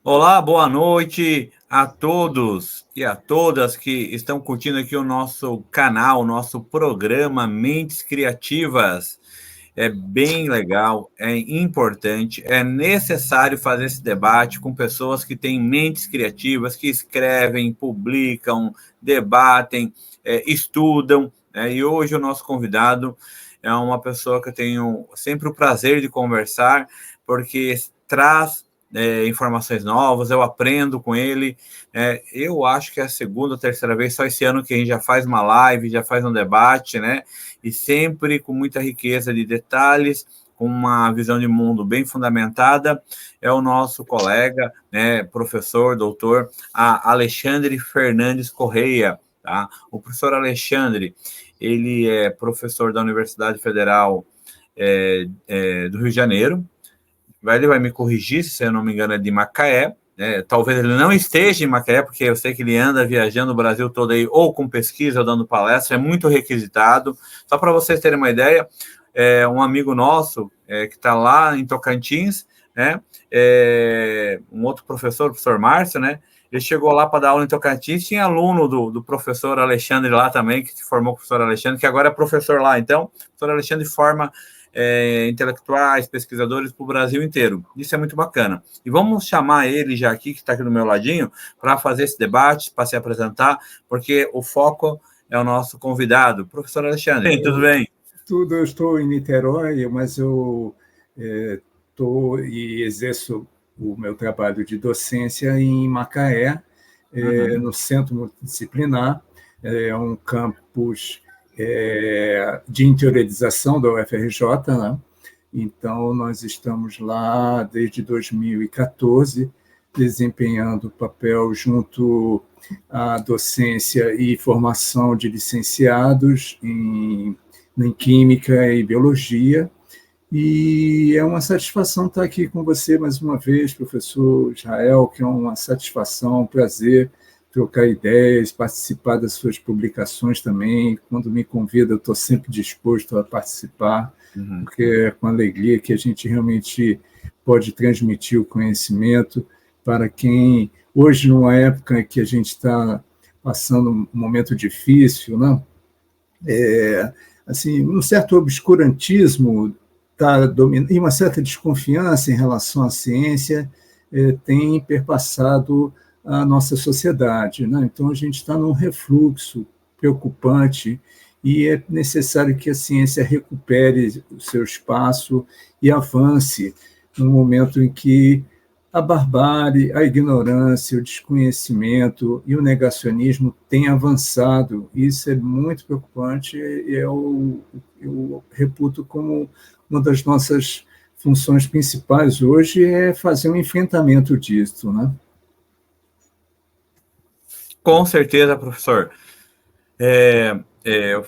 Olá, boa noite a todos e a todas que estão curtindo aqui o nosso canal, o nosso programa Mentes Criativas. É bem legal, é importante, é necessário fazer esse debate com pessoas que têm mentes criativas, que escrevem, publicam, debatem, estudam. E hoje o nosso convidado é uma pessoa que eu tenho sempre o prazer de conversar, porque traz informações novas, eu aprendo com ele. Eu acho que é a segunda ou terceira vez, só esse ano que a gente já faz uma live, já faz um debate, né? E sempre com muita riqueza de detalhes, com uma visão de mundo bem fundamentada. É o nosso colega, né, professor, doutor Alexandre Fernandes Correia. Tá? O professor Alexandre, ele é professor da Universidade Federal do Rio de Janeiro. Ele vai me corrigir, se eu não me engano, é de Macaé. Talvez ele não esteja em Macaé, porque eu sei que ele anda viajando o Brasil todo aí, ou com pesquisa, ou dando palestra, é muito requisitado. Só para vocês terem uma ideia, um amigo nosso que está lá em Tocantins, né, um outro professor, o professor Márcio, né, ele chegou lá para dar aula em Tocantins, tinha aluno do professor Alexandre lá também, que se formou com o professor Alexandre, que agora é professor lá. Então, o professor Alexandre forma intelectuais, pesquisadores para o Brasil inteiro. Isso é muito bacana. E vamos chamar ele já aqui, que está aqui do meu ladinho, para fazer esse debate, para se apresentar, porque o foco é o nosso convidado. Professor Alexandre, tudo bem? Tudo, eu estou em Niterói, mas eu estou e exerço o meu trabalho de docência em Macaé, no Centro Multidisciplinar, é um campus de interiorização da UFRJ, né? Então, nós estamos lá desde 2014, desempenhando papel junto à docência e formação de licenciados em Química e Biologia, e é uma satisfação estar aqui com você mais uma vez, professor Israel, que é uma satisfação, um prazer trocar ideias, participar das suas publicações também. Quando me convida, eu estou sempre disposto a participar, porque é com alegria que a gente realmente pode transmitir o conhecimento para quem, hoje, numa época que a gente está passando um momento difícil, né? Assim, um certo obscurantismo está dominando, e uma certa desconfiança em relação à ciência tem perpassado a nossa sociedade, né? Então, a gente está num refluxo preocupante e é necessário que a ciência recupere o seu espaço e avance no momento em que a barbárie, a ignorância, o desconhecimento e o negacionismo têm avançado. Isso é muito preocupante e eu reputo como uma das nossas funções principais hoje é fazer um enfrentamento disso, né? Com certeza, professor. Eu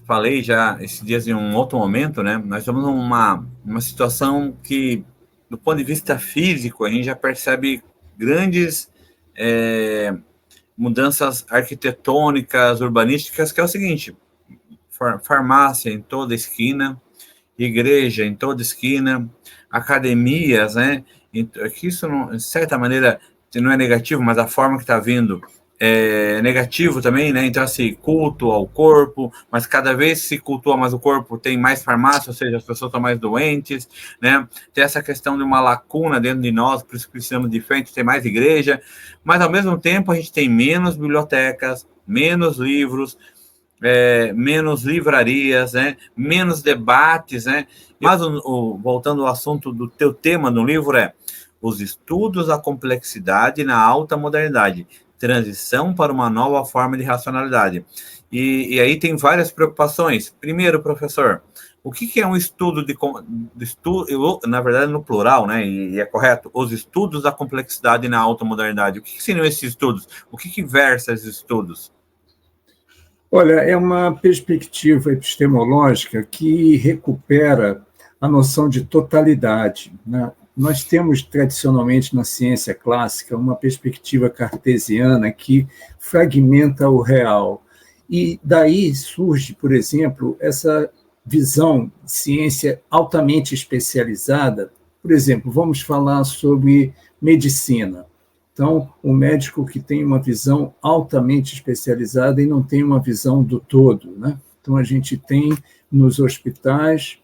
falei já esses dias em um outro momento, né? Nós estamos numa situação que, do ponto de vista físico, a gente já percebe grandes mudanças arquitetônicas, urbanísticas, que é o seguinte: farmácia em toda esquina, igreja em toda esquina, academias, né? Que isso, de certa maneira, não é negativo, mas a forma que está vindo é negativo também, né? Então, assim, culto ao corpo, mas cada vez se cultua mais o corpo, tem mais farmácia, ou seja, as pessoas estão mais doentes, né? Tem essa questão de uma lacuna dentro de nós, por isso precisamos de frente, ter mais igreja, mas ao mesmo tempo a gente tem menos bibliotecas, menos livros, menos livrarias, né? Menos debates, né? Mas, voltando ao assunto do teu tema no livro, os estudos da complexidade na alta modernidade, transição para uma nova forma de racionalidade. E aí tem várias preocupações. Primeiro, professor, o que é um estudo de estudo, na verdade, no plural, né? E é correto, os estudos da complexidade na alta modernidade. O que seriam esses estudos? O que versa esses estudos? Olha, é uma perspectiva epistemológica que recupera a noção de totalidade, né? Nós temos, tradicionalmente, na ciência clássica, uma perspectiva cartesiana que fragmenta o real. E daí surge, por exemplo, essa visão de ciência altamente especializada. Por exemplo, vamos falar sobre medicina. Então, o médico que tem uma visão altamente especializada e não tem uma visão do todo, né? Então, a gente tem nos hospitais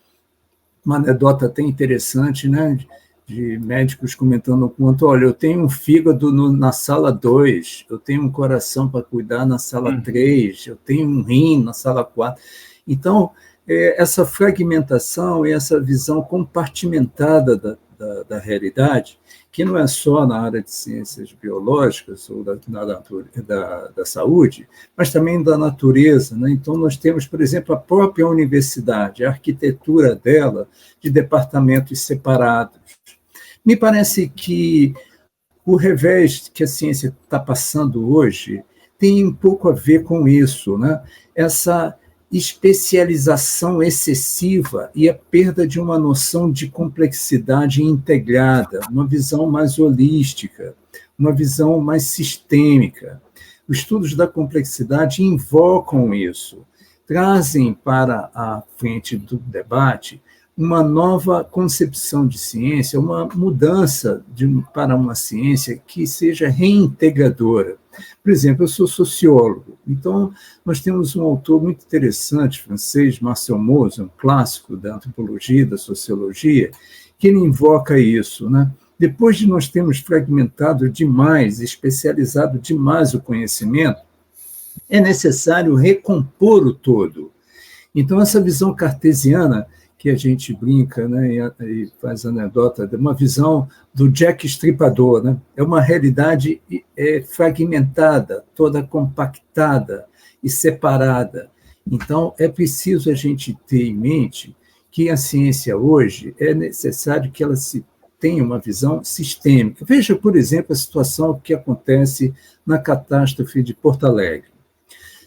uma anedota até interessante, né? De médicos comentando o quanto, olha, eu tenho um fígado na sala 2, eu tenho um coração para cuidar na sala 3, eu tenho um rim na sala 4. Então, essa fragmentação e essa visão compartimentada da realidade, que não é só na área de ciências biológicas ou da saúde, mas também da natureza, né? Então, nós temos, por exemplo, a própria universidade, a arquitetura dela, de departamentos separados. Me parece que o revés que a ciência está passando hoje tem um pouco a ver com isso, né? Essa especialização excessiva e a perda de uma noção de complexidade integrada, uma visão mais holística, uma visão mais sistêmica. Os estudos da complexidade invocam isso, trazem para a frente do debate uma nova concepção de ciência, uma mudança para uma ciência que seja reintegradora. Por exemplo, eu sou sociólogo, então nós temos um autor muito interessante, francês, Marcel Mauss, um clássico da antropologia, da sociologia, que ele invoca isso, né? Depois de nós termos fragmentado demais, especializado demais o conhecimento, é necessário recompor o todo. Então, essa visão cartesiana, que a gente brinca, né, e faz anedota, de uma visão do Jack Estripador, né? É uma realidade fragmentada, toda compactada e separada. Então, é preciso a gente ter em mente que a ciência hoje é necessário que ela tenha uma visão sistêmica. Veja, por exemplo, a situação que acontece na catástrofe de Porto Alegre.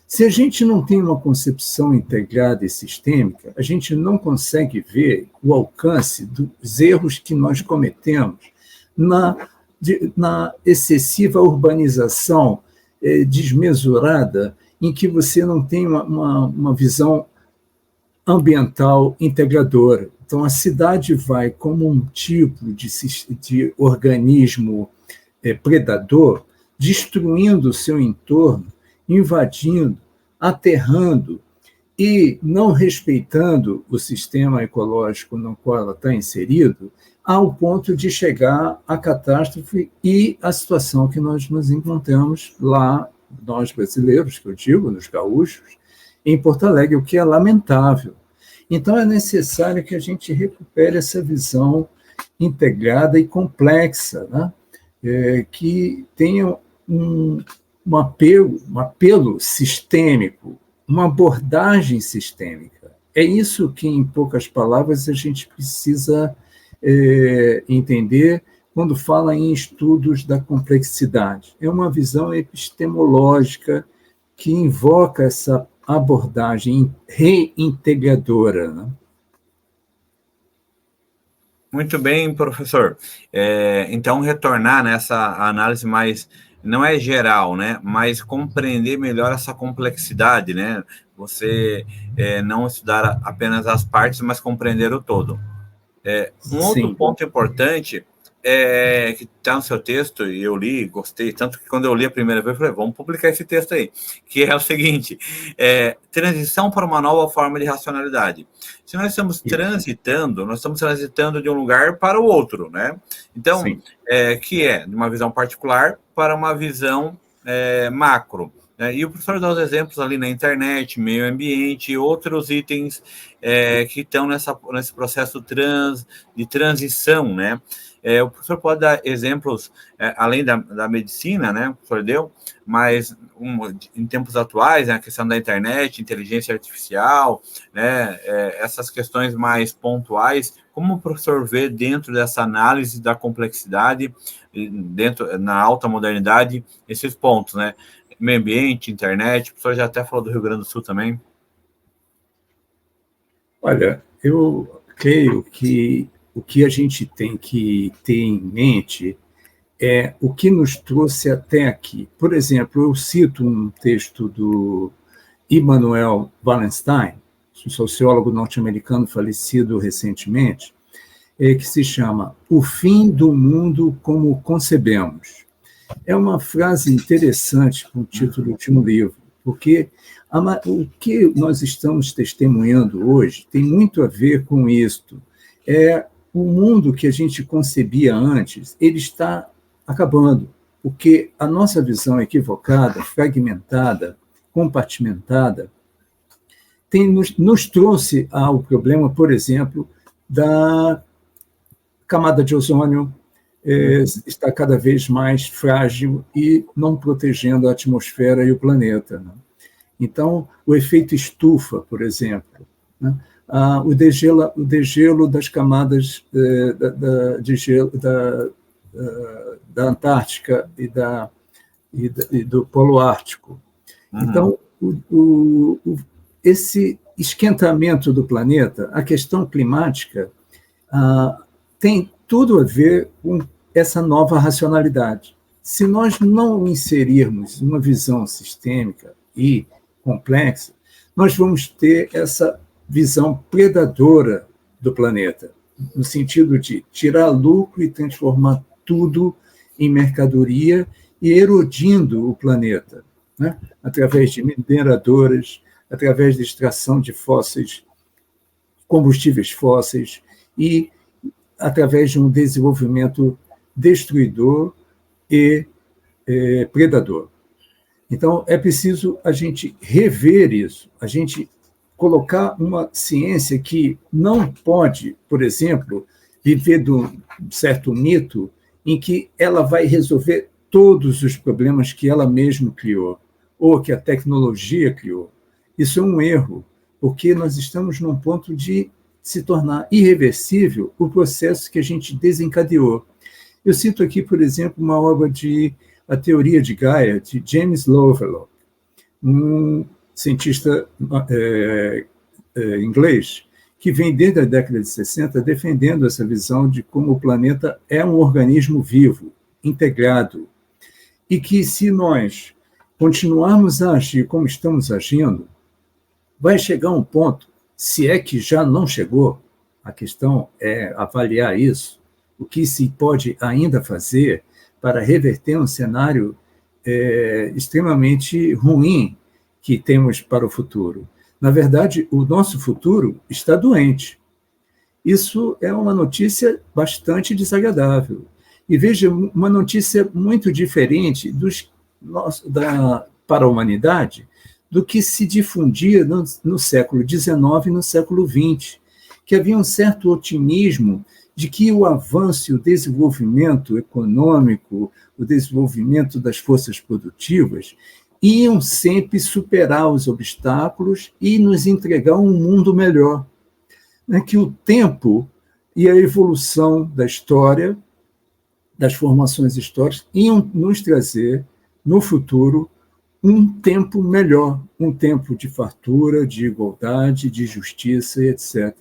Se a gente não tem uma concepção integrada e sistêmica, a gente não consegue ver o alcance dos erros que nós cometemos na excessiva urbanização desmesurada, em que você não tem uma visão ambiental integradora. Então, a cidade vai como um tipo de organismo predador, destruindo o seu entorno, invadindo, aterrando e não respeitando o sistema ecológico no qual ela está inserido, ao ponto de chegar à catástrofe e à situação que nós nos encontramos lá, nós brasileiros, que eu digo, nos gaúchos, em Porto Alegre, o que é lamentável. Então, é necessário que a gente recupere essa visão integrada e complexa, né? Que tenha um apelo sistêmico, uma abordagem sistêmica. É isso que, em poucas palavras, a gente precisa entender quando fala em estudos da complexidade. É uma visão epistemológica que invoca essa abordagem reintegradora, né? Muito bem, professor. Então, retornar nessa análise mais, não é geral, né, mas compreender melhor essa complexidade, né? Você não estudar apenas as partes, mas compreender o todo. Outro ponto importante que está no seu texto, e eu li, gostei, tanto que quando eu li a primeira vez, eu falei, vamos publicar esse texto aí, que é o seguinte, transição para uma nova forma de racionalidade. Se nós estamos transitando de um lugar para o outro, né? Então, que é de uma visão particular para uma visão macro. E o professor dá os exemplos ali na internet, meio ambiente, outros itens que estão nesse processo de transição, né? O professor pode dar exemplos, além da medicina, né? O professor deu, mas em tempos atuais, a questão da internet, inteligência artificial, né? Essas questões mais pontuais, como o professor vê dentro dessa análise da complexidade, na alta modernidade, esses pontos, né? Meio ambiente, internet, o professor já até falou do Rio Grande do Sul também. Olha, eu creio que o que a gente tem que ter em mente é o que nos trouxe até aqui. Por exemplo, eu cito um texto do Immanuel Wallenstein, um sociólogo norte-americano falecido recentemente, que se chama O Fim do Mundo como Concebemos. é uma frase interessante com o título de um livro, porque o que nós estamos testemunhando hoje tem muito a ver com isto. O mundo que a gente concebia antes, ele está acabando, porque a nossa visão equivocada, fragmentada, compartimentada, nos trouxe ao problema, por exemplo, da camada de ozônio, está cada vez mais frágil e não protegendo a atmosfera e o planeta, né? Então, o efeito estufa, por exemplo, né? O degelo das camadas da Antártica e do Polo Ártico. Então, esse esquentamento do planeta, a questão climática, tem tudo a ver com essa nova racionalidade. Se nós não inserirmos uma visão sistêmica e complexa, nós vamos ter essa visão predadora do planeta, no sentido de tirar lucro e transformar tudo em mercadoria e erodindo o planeta, né? Através de mineradoras, através de extração de fósseis, combustíveis fósseis e através de um desenvolvimento destruidor e predador. Então, é preciso a gente rever isso, a gente colocar uma ciência que não pode, por exemplo, viver de um certo mito em que ela vai resolver todos os problemas que ela mesma criou, ou que a tecnologia criou. Isso é um erro, porque nós estamos num ponto de se tornar irreversível o processo que a gente desencadeou. Eu cito aqui, por exemplo, uma obra de A Teoria de Gaia, de James Lovelock, um cientista inglês, que vem desde a década de 60 defendendo essa visão de como o planeta é um organismo vivo, integrado, e que se nós continuarmos a agir como estamos agindo, vai chegar um ponto, se é que já não chegou, a questão é avaliar isso, o que se pode ainda fazer para reverter um cenário extremamente ruim que temos para o futuro. Na verdade, o nosso futuro está doente. Isso é uma notícia bastante desagradável. E veja, uma notícia muito diferente para a humanidade do que se difundia no século XIX e no século XX, que havia um certo otimismo de que o avanço e o desenvolvimento econômico, o desenvolvimento das forças produtivas, iam sempre superar os obstáculos e nos entregar um mundo melhor. Que o tempo e a evolução da história, das formações históricas, iam nos trazer, no futuro, um tempo melhor, um tempo de fartura, de igualdade, de justiça, etc.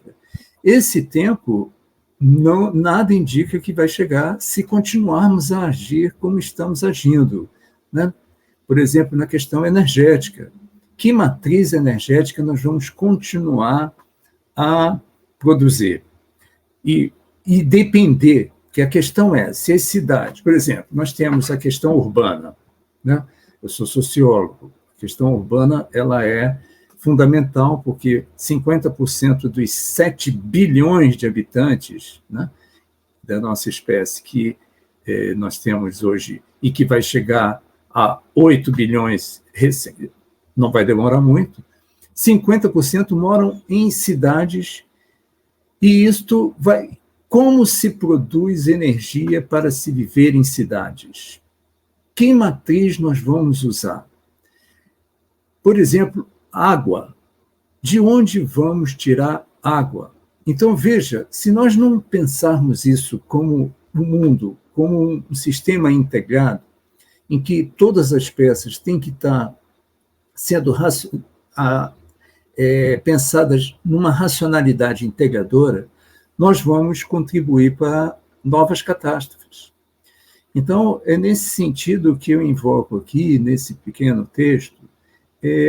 Esse tempo, nada indica que vai chegar se continuarmos a agir como estamos agindo, né? Por exemplo, na questão energética. Que matriz energética nós vamos continuar a produzir? E depender, que a questão é, se as cidades, por exemplo, nós temos a questão urbana, né? Eu sou sociólogo, a questão urbana ela é fundamental porque 50% dos 7 bilhões de habitantes, né, da nossa espécie que nós temos hoje e que vai chegar a 8 bilhões, não vai demorar muito, 50% moram em cidades e isto vai... Como se produz energia para se viver em cidades? Que matriz nós vamos usar? Por exemplo, água. De onde vamos tirar água? Então, veja, se nós não pensarmos isso como um mundo, como um sistema integrado, em que todas as peças têm que estar sendo pensadas numa racionalidade integradora, nós vamos contribuir para novas catástrofes. Então, é nesse sentido que eu invoco aqui, nesse pequeno texto,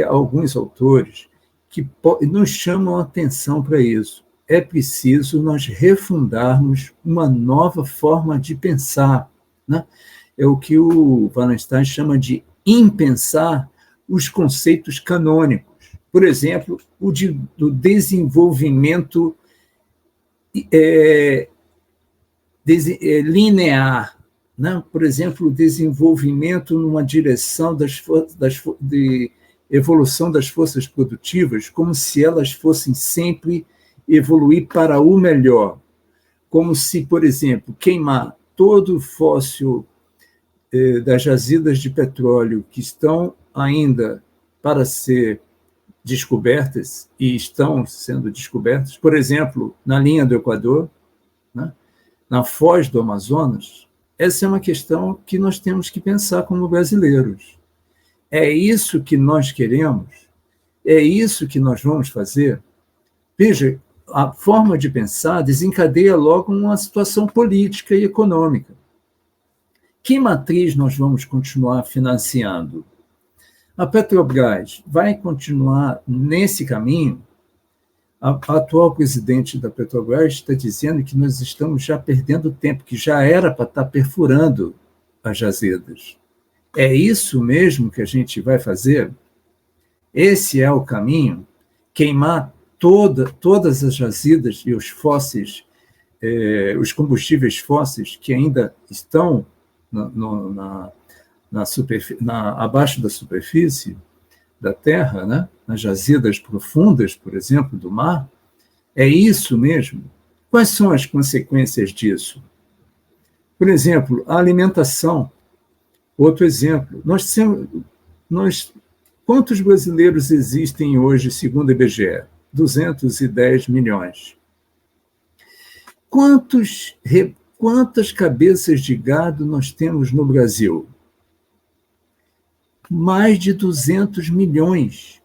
alguns autores que nos chamam a atenção para isso. É preciso nós refundarmos uma nova forma de pensar, né? é o que o Wallenstein chama de impensar os conceitos canônicos. Por exemplo, do desenvolvimento linear, né? Por exemplo, o desenvolvimento numa direção de evolução das forças produtivas, como se elas fossem sempre evoluir para o melhor. Como se, por exemplo, queimar todo o fóssil das jazidas de petróleo que estão ainda para ser descobertas e estão sendo descobertas, por exemplo, na linha do Equador, né, na foz do Amazonas, essa é uma questão que nós temos que pensar como brasileiros. É isso que nós queremos? É isso que nós vamos fazer? Veja, a forma de pensar desencadeia logo uma situação política e econômica. Que matriz nós vamos continuar financiando? A Petrobras vai continuar nesse caminho? A atual presidente da Petrobras está dizendo que nós estamos já perdendo tempo, que já era para estar perfurando as jazidas. É isso mesmo que a gente vai fazer? Esse é o caminho? Queimar todas as jazidas e os fósseis, os combustíveis fósseis que ainda estão abaixo da superfície da Terra, né? Nas jazidas profundas, por exemplo, do mar? É isso mesmo? Quais são as consequências disso? Por exemplo, a alimentação. Outro exemplo. Quantos brasileiros existem hoje, segundo o IBGE? 210 milhões. Quantas cabeças de gado nós temos no Brasil? Mais de 200 milhões.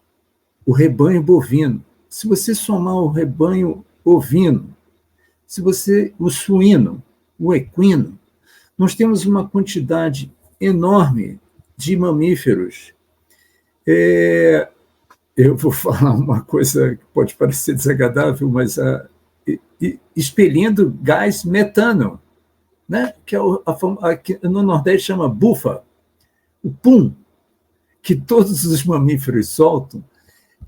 O rebanho bovino. Se você somar o rebanho ovino, o suíno, o equino, nós temos uma quantidade enorme de mamíferos. Eu vou falar uma coisa que pode parecer desagradável, mas expelindo gás metano, né? Que no Nordeste chama bufa, o pum, que todos os mamíferos soltam,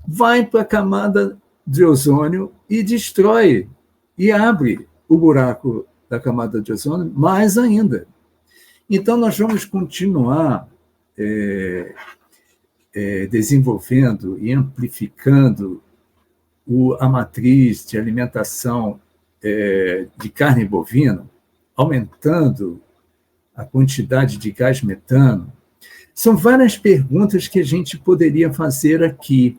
vai para a camada de ozônio e destrói, e abre o buraco da camada de ozônio mais ainda. Então, nós vamos continuar desenvolvendo e amplificando a matriz de alimentação de carne bovina, aumentando a quantidade de gás metano. São várias perguntas que a gente poderia fazer aqui,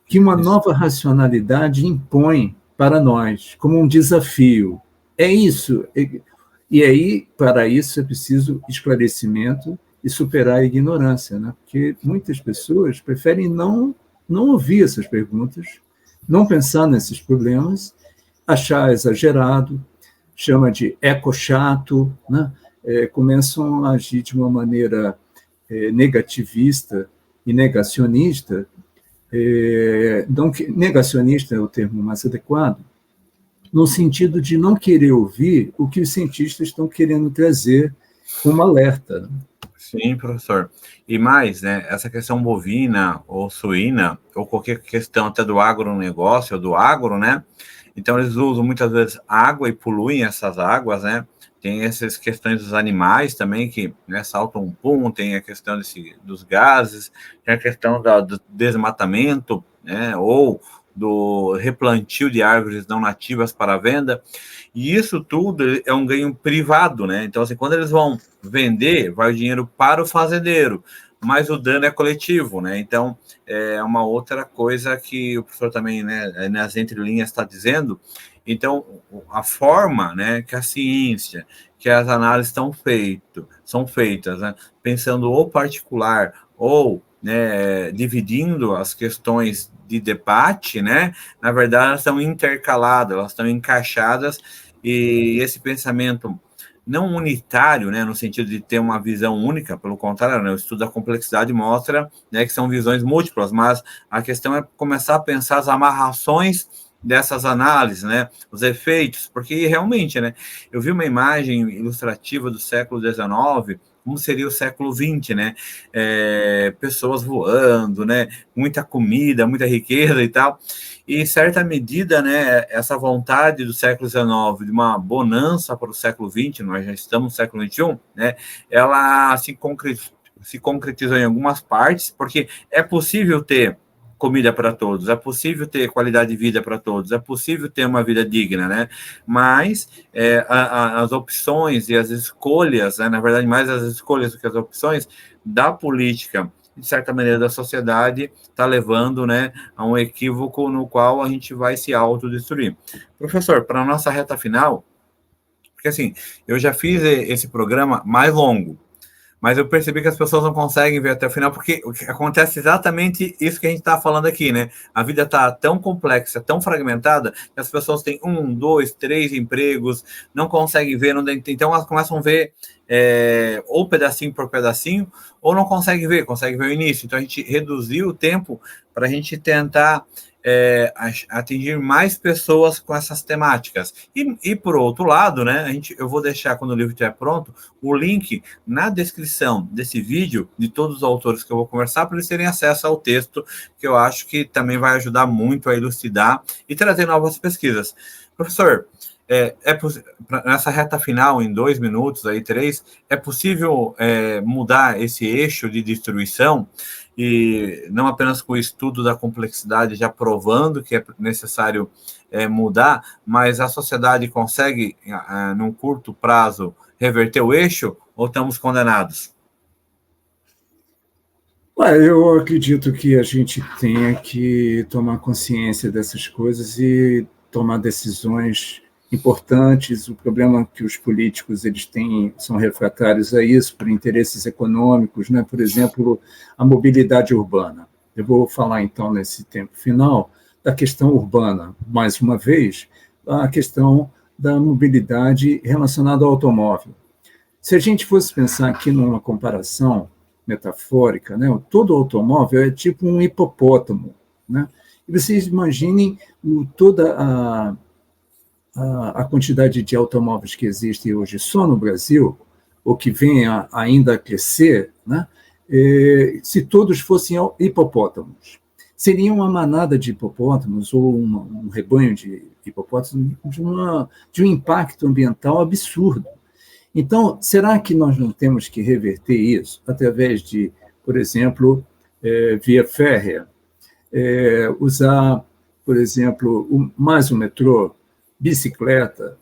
que uma nova racionalidade impõe para nós, como um desafio. É isso. E aí, para isso, é preciso esclarecimento e superar a ignorância, né? Porque muitas pessoas preferem não ouvir essas perguntas, não pensar nesses problemas, achar exagerado, chama de eco-chato, né? Começam a agir de uma maneira negativista e negacionista. Negacionista é o termo mais adequado, no sentido de não querer ouvir o que os cientistas estão querendo trazer como alerta. Sim, professor. E mais, né, essa questão bovina ou suína, ou qualquer questão até do agronegócio, ou do agro, né? Então, eles usam muitas vezes água e poluem essas águas, né? Tem essas questões dos animais também, que, né, saltam um pum, tem a questão dos gases, tem a questão do desmatamento, né, ou do replantio de árvores não nativas para venda, e isso tudo é um ganho privado, né? Então, assim, quando eles vão vender, vai o dinheiro para o fazendeiro, mas o dano é coletivo, né? Então, é uma outra coisa que o professor também, né, nas entrelinhas está dizendo. Então, a forma, né, que a ciência, que as análises são feitas, né, pensando o particular ou, né, dividindo as questões de debate, né, na verdade, elas estão intercaladas, elas estão encaixadas, e esse pensamento não unitário, né, no sentido de ter uma visão única, pelo contrário, né, o estudo da complexidade mostra, né, que são visões múltiplas, mas a questão é começar a pensar as amarrações dessas análises, né, os efeitos, porque realmente, né, eu vi uma imagem ilustrativa do século XIX, como seria o século XX, né? Pessoas voando, né? Muita comida, muita riqueza e tal. E, em certa medida, né, essa vontade do século XIX de uma bonança para o século XX, nós já estamos no século XXI, né? Ela se concretizou em algumas partes, porque é possível ter comida para todos, é possível ter qualidade de vida para todos, é possível ter uma vida digna, né? Mas as opções e as escolhas, né, na verdade, mais as escolhas do que as opções da política, de certa maneira, da sociedade, está levando, né, a um equívoco no qual a gente vai se autodestruir. Professor, para a nossa reta final, porque assim, eu já fiz esse programa mais longo, mas eu percebi que as pessoas não conseguem ver até o final, porque acontece exatamente isso que a gente está falando aqui, né? A vida está tão complexa, tão fragmentada, que as pessoas têm 1, 2, 3 empregos, não conseguem ver, então elas começam a ver ou pedacinho por pedacinho, ou não conseguem ver o início. Então a gente reduziu o tempo para a gente tentar atingir mais pessoas com essas temáticas. E por outro lado, né, eu vou deixar, quando o livro estiver pronto, o link na descrição desse vídeo de todos os autores que eu vou conversar, para eles terem acesso ao texto, que eu acho que também vai ajudar muito a elucidar e trazer novas pesquisas. Professor, nessa reta final, em 2 minutos, 3, é possível mudar esse eixo de destruição, e não apenas com o estudo da complexidade, já provando que é necessário mudar, mas a sociedade consegue, num curto prazo, reverter o eixo, ou estamos condenados? Eu acredito que a gente tenha que tomar consciência dessas coisas e tomar decisões importantes. O problema é que os políticos são refratários a isso por interesses econômicos, né? Por exemplo, a mobilidade urbana. Eu vou falar, então, nesse tempo final, da questão urbana. Mais uma vez, a questão da mobilidade relacionada ao automóvel. Se a gente fosse pensar aqui numa comparação metafórica, né? Todo automóvel é tipo um hipopótamo, né? E vocês imaginem toda a quantidade de automóveis que existem hoje só no Brasil, ou que vem ainda a crescer, né? Se todos fossem hipopótamos. Seria uma manada de hipopótamos ou um rebanho de hipopótamos de um impacto ambiental absurdo. Então, será que nós não temos que reverter isso através de, por exemplo, via férrea, usar, por exemplo, mais o metrô, bicicleta,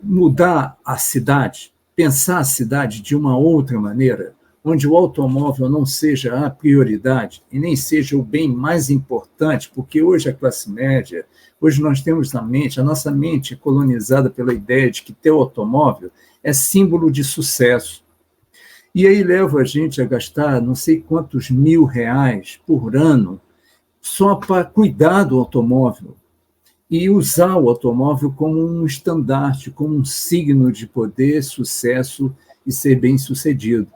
mudar a cidade, pensar a cidade de uma outra maneira, onde o automóvel não seja a prioridade e nem seja o bem mais importante, porque hoje a classe média, hoje nós temos na mente, a nossa mente é colonizada pela ideia de que ter automóvel é símbolo de sucesso. E aí leva a gente a gastar não sei quantos R$1.000 por ano só para cuidar do automóvel e usar o automóvel como um estandarte, como um signo de poder, sucesso e ser bem-sucedido.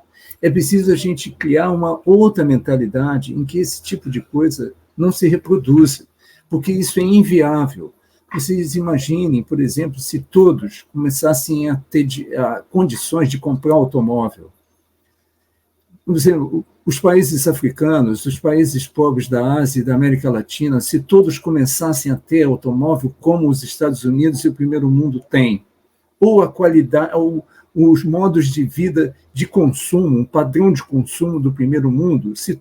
É preciso a gente criar uma outra mentalidade em que esse tipo de coisa não se reproduza, porque isso é inviável. Vocês imaginem, por exemplo, se todos começassem a ter condições de comprar automóvel. Por exemplo, os países africanos, os países pobres da Ásia e da América Latina, se todos começassem a ter automóvel como os Estados Unidos e o primeiro mundo têm, ou a qualidade, ou os modos de vida de consumo, um padrão de consumo do primeiro mundo se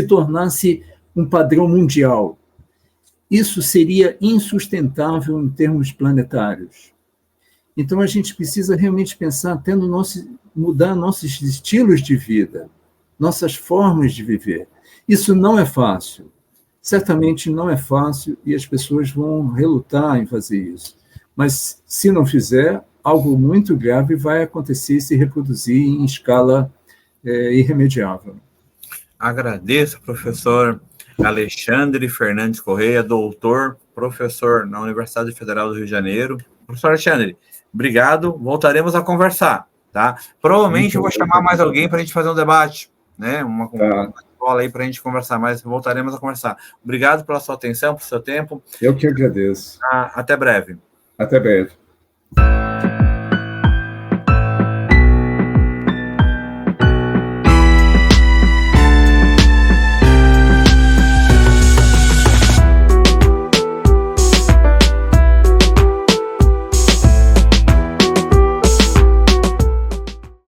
tornasse um padrão mundial. Isso seria insustentável em termos planetários. Então, a gente precisa realmente pensar até mudar nossos estilos de vida, nossas formas de viver. Isso não é fácil. Certamente não é fácil e as pessoas vão relutar em fazer isso. Mas, se não fizer, algo muito grave vai acontecer e se reproduzir em escala irremediável. Agradeço, professor Alexandre Fernandes Correia, doutor, professor na Universidade Federal do Rio de Janeiro. Professor Alexandre, obrigado, voltaremos a conversar, tá? Provavelmente eu vou chamar mais alguém para a gente fazer um debate, né? Uma escola aí para a gente conversar, mas voltaremos a conversar. Obrigado pela sua atenção, pelo seu tempo. Eu que agradeço. Até breve. Até breve.